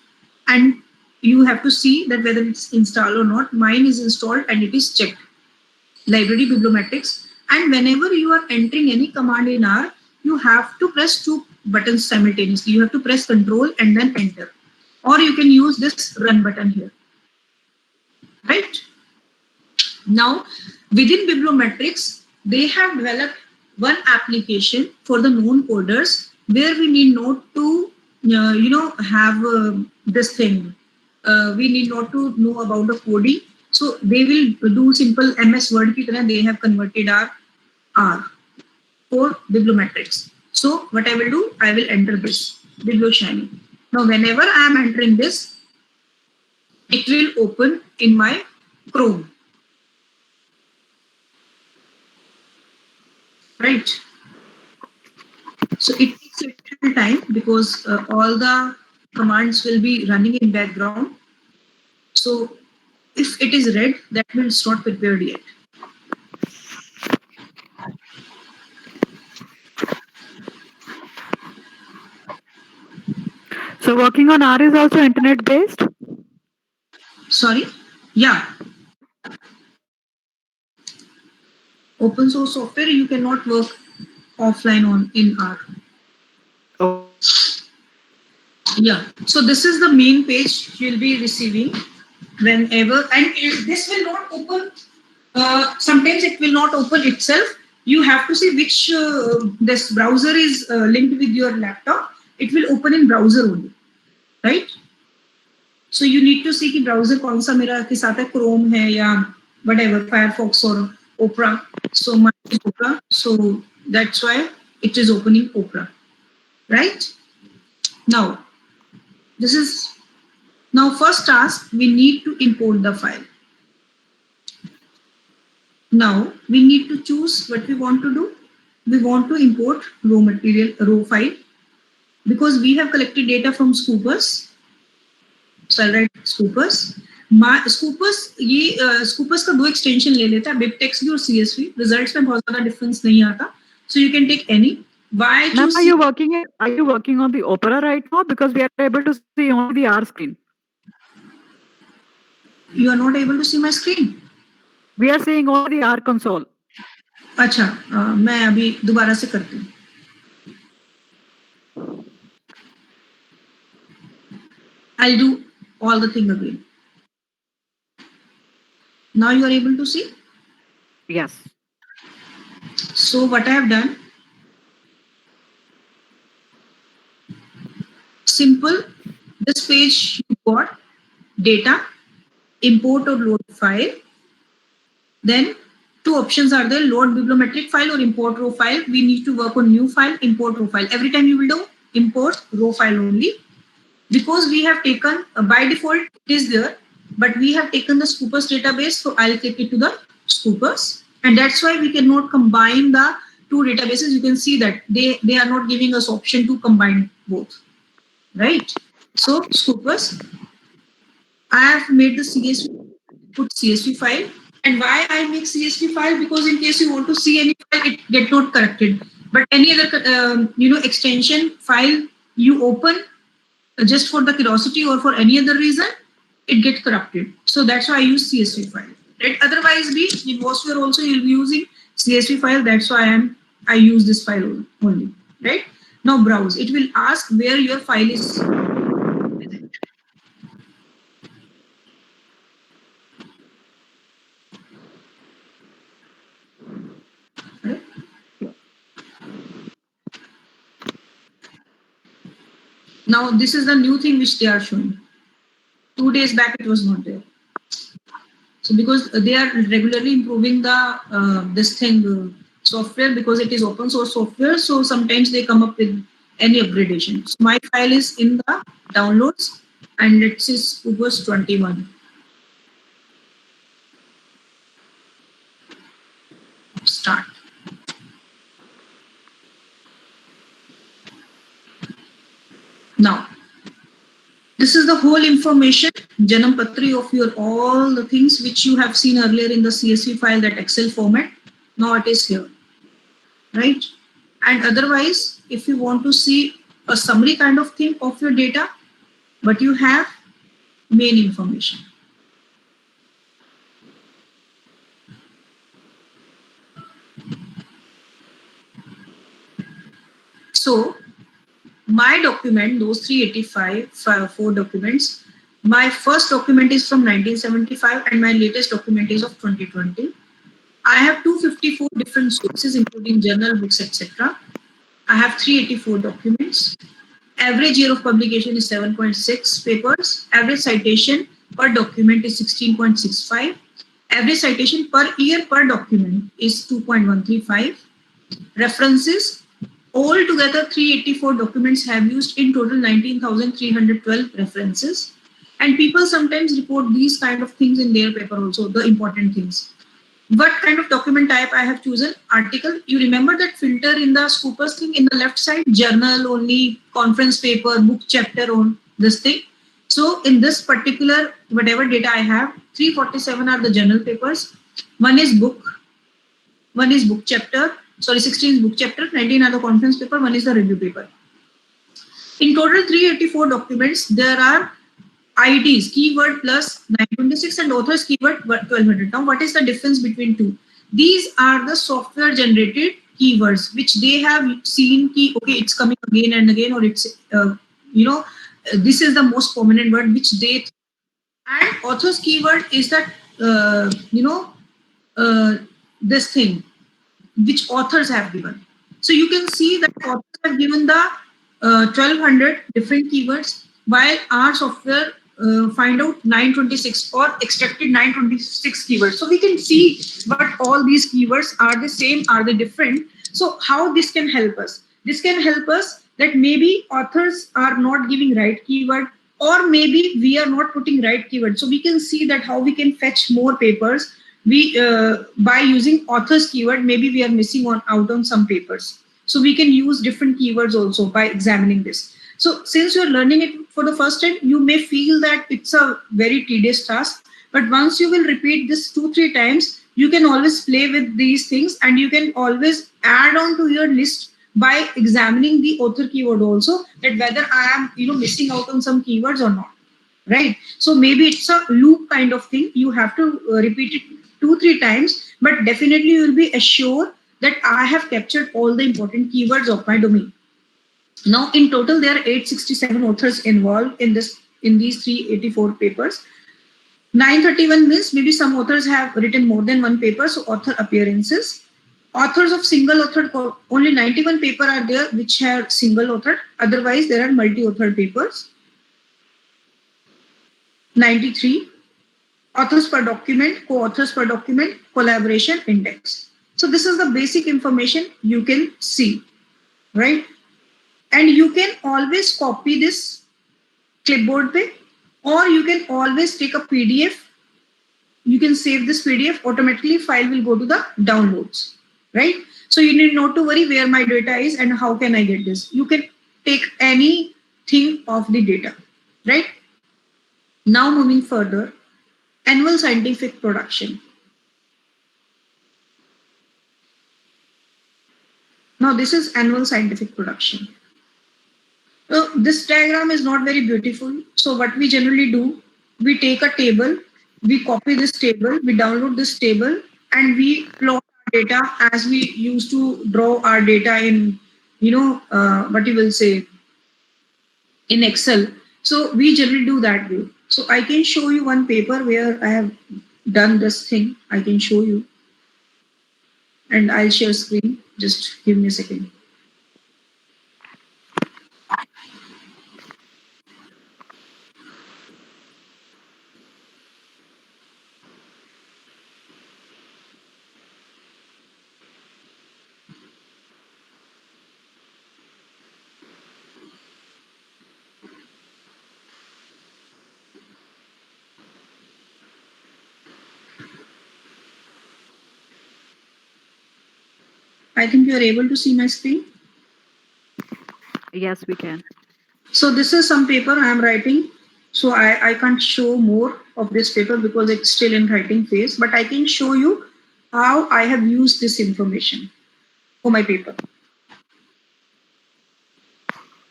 and you have to see that whether it's installed or not. Mine is installed and it is checked. Library bibliometrics. And whenever you are entering any command in R, you have to press 2 buttons simultaneously. You have to press Control and then Enter. Or you can use this Run button here. Right? Now, within bibliometrics, they have developed one application for the known coders where we need not to, have this thing. We need not to know about the coding. So they will do simple MS Word ki tarah. They have converted our R for bibliometrics. So what I will do, I will enter this BiblioShiny. Now, whenever I am entering this, it will open in my Chrome. Right. So it takes a little time because all the commands will be running in background. So if it is red, that means it's not prepared yet. So working on R is also internet based? Sorry? Yeah. Open source software, you cannot work offline on in R. Oh. Yeah. So this is the main page you'll be receiving whenever, and this will not open. Sometimes it will not open itself. You have to see which this browser is linked with your laptop. It will open in browser only, right? So you need to see कि browser कौन सा मेरा के साथ है, Chrome है या whatever, Firefox or Opera. So mine is Opera. So that's why it is opening Opera, right? Now, this is now first task. We need to import the file. Now we need to choose what we want to do. We want to import raw material, raw file. because we have collected data from Scoopus. So I'll write Scoopus. Scoopus का दो extension ले लेता है, BibTeX भी और CSV. Results में बहुत ज़्यादा difference नहीं आता. So you can take any. Why Ma'am, choose? are you working on the Opera right now? Because we are able to see only the R screen. You are not able to see my screen. We are seeing only the R console. अच्छा, मैं अभी दोबारा से करती हूँ. I'll do all the thing again. Now you are able to see? Yes. So what I have done, simple, this page you got data, import or load file. Then two options are there, load bibliometric file or import raw file. We need to work on new file, import raw file. Every time you will do import raw file only. Because we have taken, by default it is there, but we have taken the Scoopus database, so I'll take it to the Scoopus. And that's why we cannot combine the two databases. You can see that they are not giving us option to combine both, right? So Scoopus, I have made the CSV, put CSV file. And why I make CSV file? Because in case you want to see any file, it get not corrected. But any other extension file you open just for the curiosity or for any other reason, it gets corrupted. So that's why I use CSV file. Right? Otherwise, in WordSphere also you'll be using CSV file. That's why I use this file only. Right? Now browse. It will ask where your file is. Right? Now this is the new thing which they are showing. 2 days back it was not there. So because they are regularly improving the this thing software, because it is open source software, so sometimes they come up with any upgradation. So my file is in the downloads and it says Scoopus 21. Start. Now this is the whole information, Janam Patri of your all the things which you have seen earlier in the CSV file, that Excel format. Now it is here, right? And otherwise, if you want to see a summary kind of thing of your data, but you have main information. So my document, those 385, 4 documents, my first document is from 1975 and my latest document is of 2020. I have 254 different sources, including journal, books, etc. I have 384 documents. Average year of publication is 7.6 papers. Average citation per document is 16.65. Average citation per year per document is 2.135. References, altogether 384 documents have used in total 19,312 references. And people sometimes report these kind of things in their paper also, the important things. What kind of document type I have chosen? Article. You remember that filter in the Scoopus thing in the left side? Journal only, conference paper, book chapter on this thing. So in this particular, whatever data I have, 347 are the journal papers. One is book chapter. Sorry, 16 is book chapter, 19 are the conference paper, one is the review paper. In total 384 documents, there are IDs, keyword plus 926 and authors keyword 1200. Now, what is the difference between two? These are the software generated keywords, which they have seen, okay, it's coming again and again, or it's, this is the most prominent word which they, and authors keyword is that, this thing, which authors have given. So you can see that authors have given the 1200 different keywords, while our software find out 926 or extracted 926 keywords. So we can see, but all these keywords are the same, are they different? So how this can help us? This can help us that maybe authors are not giving right keyword, or maybe we are not putting right keyword. So we can see that how we can fetch more papers. We by using authors keyword, maybe we are missing out on some papers. So we can use different keywords also by examining this. So since you're learning it for the first time, you may feel that it's a very tedious task. But once you will repeat this 2-3 times, you can always play with these things, and you can always add on to your list by examining the author keyword also, that whether I am missing out on some keywords or not, right? So maybe it's a loop kind of thing. You have to repeat it 2-3 times, but definitely you will be assured that I have captured all the important keywords of my domain. Now in total there are 867 authors involved in these 384 papers. 931 means maybe some authors have written more than one paper, so author appearances. Authors of single authored, only 91 paper are there which have single authored. Otherwise, there are multi-authored papers. 93 authors per document, co-authors per document, collaboration index. So this is the basic information you can see, right? And you can always copy this clipboard पे, or you can always take a PDF. You can save this PDF, automatically file will go to the downloads, right? So you need not to worry where my data is and how can I get this. You can take anything of the data, right? Now moving further, annual scientific production. Now this is annual scientific production. So this diagram is not very beautiful. So what we generally do, we take a table, we copy this table, we download this table, and we plot our data as we used to draw our data in, what you will say, in Excel. So we generally do that way. So I can show you one paper where I have done this thing. I can show you. And I'll share screen. Just give me a second. I think you are able to see my screen. Yes, we can. So this is some paper I am writing. So I can't show more of this paper because it's still in writing phase, but I can show you how I have used this information for my paper.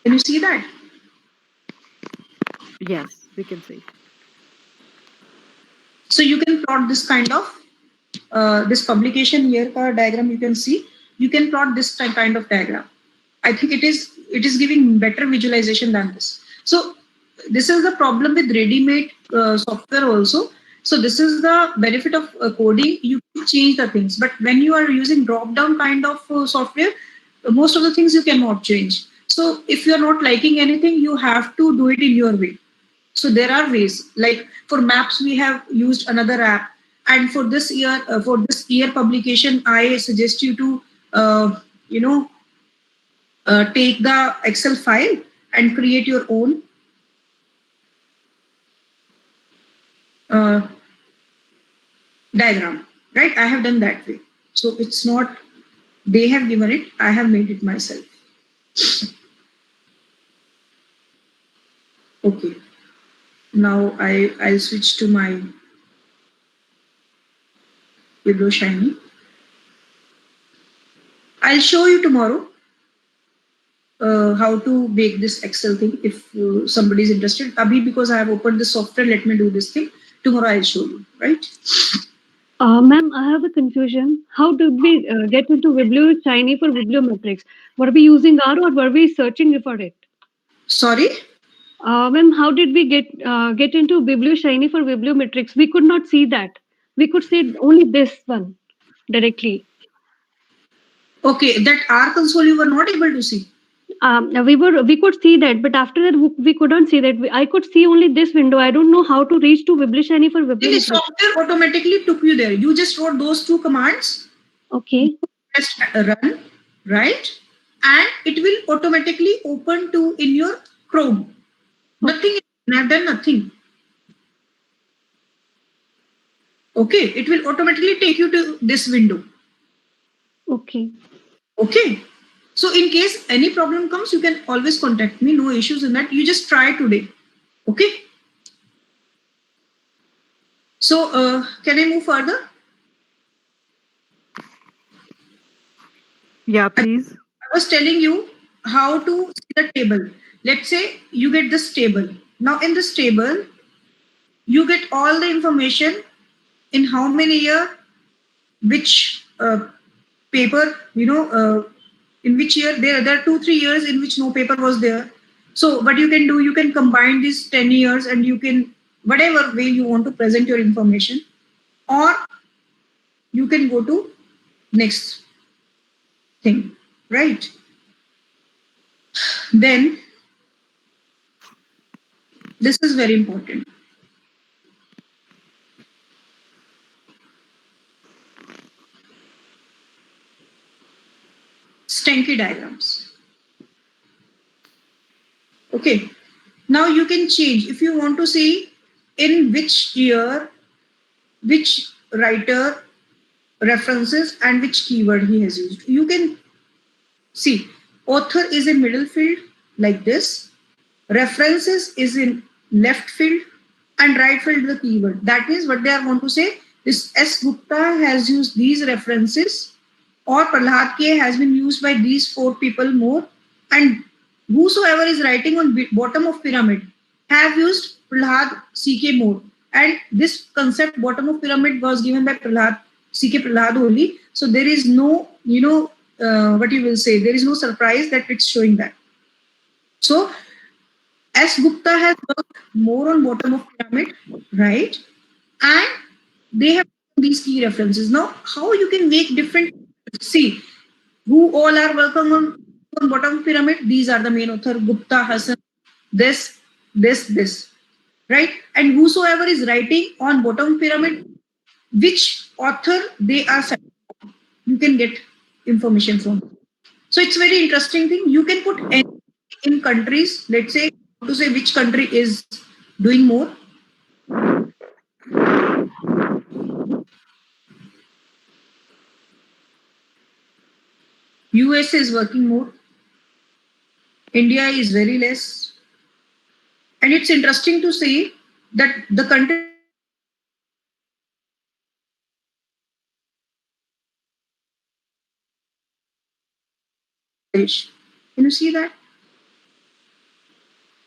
Can you see that? Yes, we can see. So you can plot this kind of, this publication here diagram you can see. You can plot this kind of diagram. I think it is giving better visualization than this. So this is the problem with ready-made software also. So this is the benefit of coding. You can change the things, but when you are using drop-down kind of software, most of the things you cannot change. So if you are not liking anything, you have to do it in your way. So there are ways, like for maps we have used another app, and for this year publication I suggest you to take the Excel file and create your own diagram, right? I have done that way. So it's not they have given it, I have made it myself. Okay. Now I'll switch to my Vibro Shiny. I'll show you tomorrow how to make this Excel thing if somebody is interested. Abhi, because I have opened the software, let me do this thing. Tomorrow I'll show you, right? Ma'am, I have a confusion. How did we get into Biblio Shiny for bibliometrics? Were we using R or were we searching for it? Sorry? Ma'am, how did we get into Biblio Shiny for bibliometrics? We could not see that. We could see only this one directly. Okay, that R console you were not able to see. We could see that, but after that we couldn't see that. I could see only this window. I don't know how to reach to Biblio Shiny for The bibliometrics. software automatically took you there. You just wrote those two commands. Okay. Just run, right? And it will automatically open to in your Chrome. Nothing, I've done nothing. Okay, it will automatically take you to this window. Okay. Okay. So in case any problem comes, you can always contact me. No issues in that. You just try today. Okay. So can I move further? Yeah, please. I was telling you how to see the table. Let's say you get this table. Now in this table, you get all the information in how many year, which paper, in which year. There are 2-3 years in which no paper was there. So what you can do, you can combine these 10 years and you can, whatever way you want to present your information, or you can go to next thing, right? Then this is very important. Stanky diagrams. Okay. Now you can change if you want to see in which year, which writer references and which keyword he has used. You can see author is in middle field like this, references is in left field, and right field the keyword. That means what they are going to say, this S. Gupta has used these references, or Prahlad K has been used by these 4 people more, and whosoever is writing on bottom of pyramid have used Prahlad CK more. And this concept bottom of pyramid was given by Prahlad CK Prahlad only. So there is no, what you will say, there is no surprise that it's showing that. So S. Gupta has worked more on bottom of pyramid, right? And they have these key references. Now, how you can make different, see, who all are working on bottom pyramid? These are the main author, Gupta, Hassan, this, right? And whosoever is writing on bottom pyramid, which author they are, you can get information from. So it's very interesting thing. You can put any in countries, let's say, to say which country is doing more. US is working more. India is very less. And it's interesting to see that the country can you see that?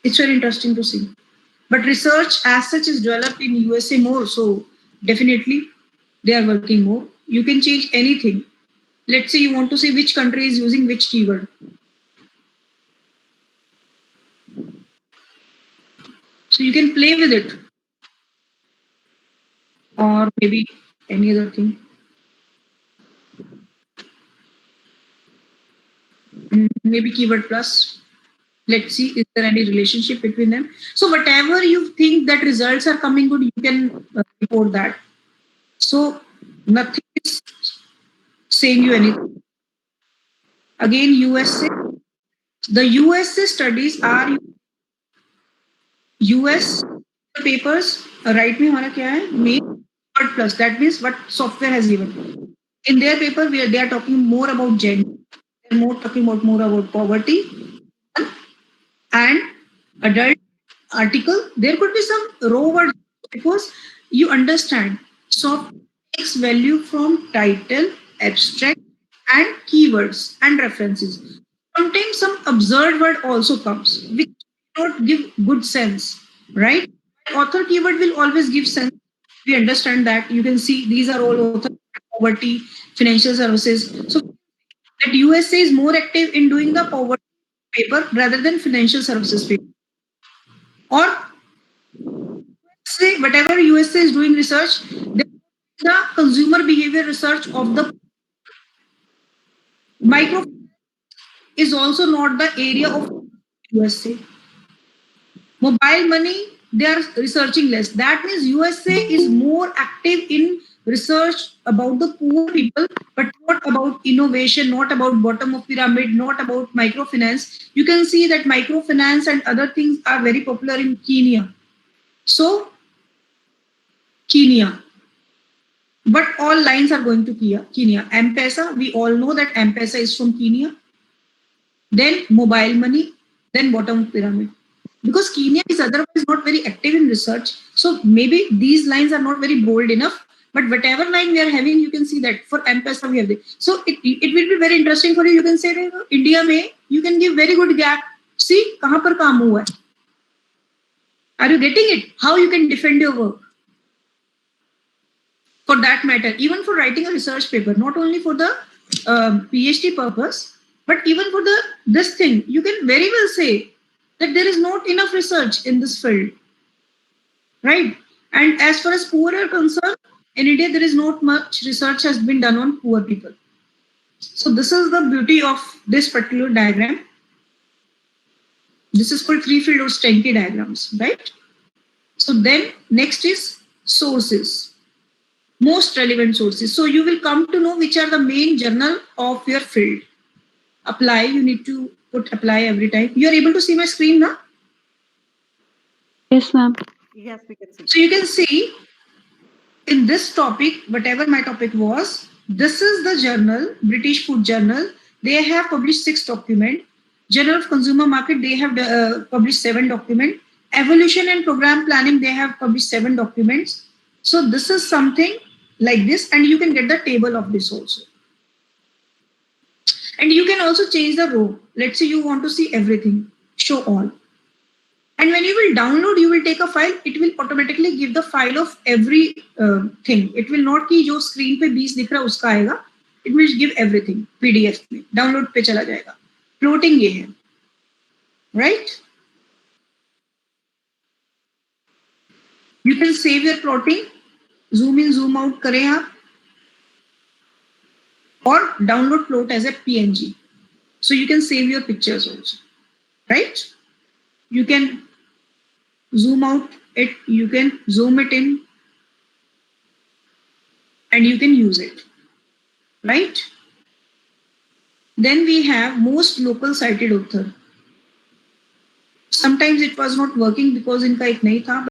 It's very interesting to see. But research as such is developed in USA more, so definitely they are working more. You can change anything. Let's say you want to see which country is using which keyword. So you can play with it. Or maybe any other thing. Maybe keyword plus. Let's see, is there any relationship between them? So whatever you think that results are coming good, you can report that. So nothing is saying you anything. Again, USA. The USA studies are US papers. Write me हमारा क्या है? Main word plus. That means what software has given. In their paper, where they are talking more about gender, they're talking more about poverty and adult article. There could be some raw words because you understand. Software takes value from title, abstract, and keywords and references. Sometimes some absurd word also comes, which not give good sense, right? Author keyword will always give sense. We understand that. You can see these are all author, poverty, financial services. So that USA is more active in doing the poverty paper rather than financial services paper. Or say whatever USA is doing research, the consumer behavior research of the micro is also not the area of USA. Mobile money, they are researching less. That means USA is more active in research about the poor people, but not about innovation, not about bottom of pyramid, not about microfinance. You can see that microfinance and other things are very popular in Kenya. So, Kenya. But all lines are going to Kenya. M-Pesa, we all know that M-Pesa is from Kenya. then mobile money, then bottom pyramid. Because Kenya is otherwise not very active in research, so maybe these lines are not very bold enough. But whatever line we are having, you can see that for M-Pesa we have it. So it will be very interesting for you. You can say that India may you can give very good gap. See kahan par kaam hua hai. Are you getting it? How you can defend your work? For that matter, even for writing a research paper, not only for the PhD purpose, but even for this thing, you can very well say that there is not enough research in this field, right? And as far as poor are concerned, in India there is not much research has been done on poor people. So this is the beauty of this particular diagram. This is called three-field or Stenke diagrams, right? So then next is sources, most relevant sources. So you will come to know which are the main journal of your field. Apply, you need to put apply every time. You are able to see my screen now? Yes, ma'am. Yes, we can see. So you can see in this topic, whatever my topic was, this is the journal, British Food Journal. They have published 6 documents. Journal of Consumer Market, they have published 7 documents. Evolution and Program Planning, they have published 7 documents. So this is something like this, and you can get the table of this also. And you can also change the row. Let's say you want to see everything, show all. And when you will download, you will take a file, it will automatically give the file of every thing. It will not ki jo screen pe 20 dikh raha uska aayega. It will give everything PDF mein. Download pe chala jayega. Floating ye hai. Right? You can save your plotting. Zoom in, zoom out kare aap. Or download plot as a PNG. So you can save your pictures also. Right? You can zoom out it, you can zoom it in, and you can use it, right? Then we have most local cited author. Sometimes it was not working because inka ek nahi tha.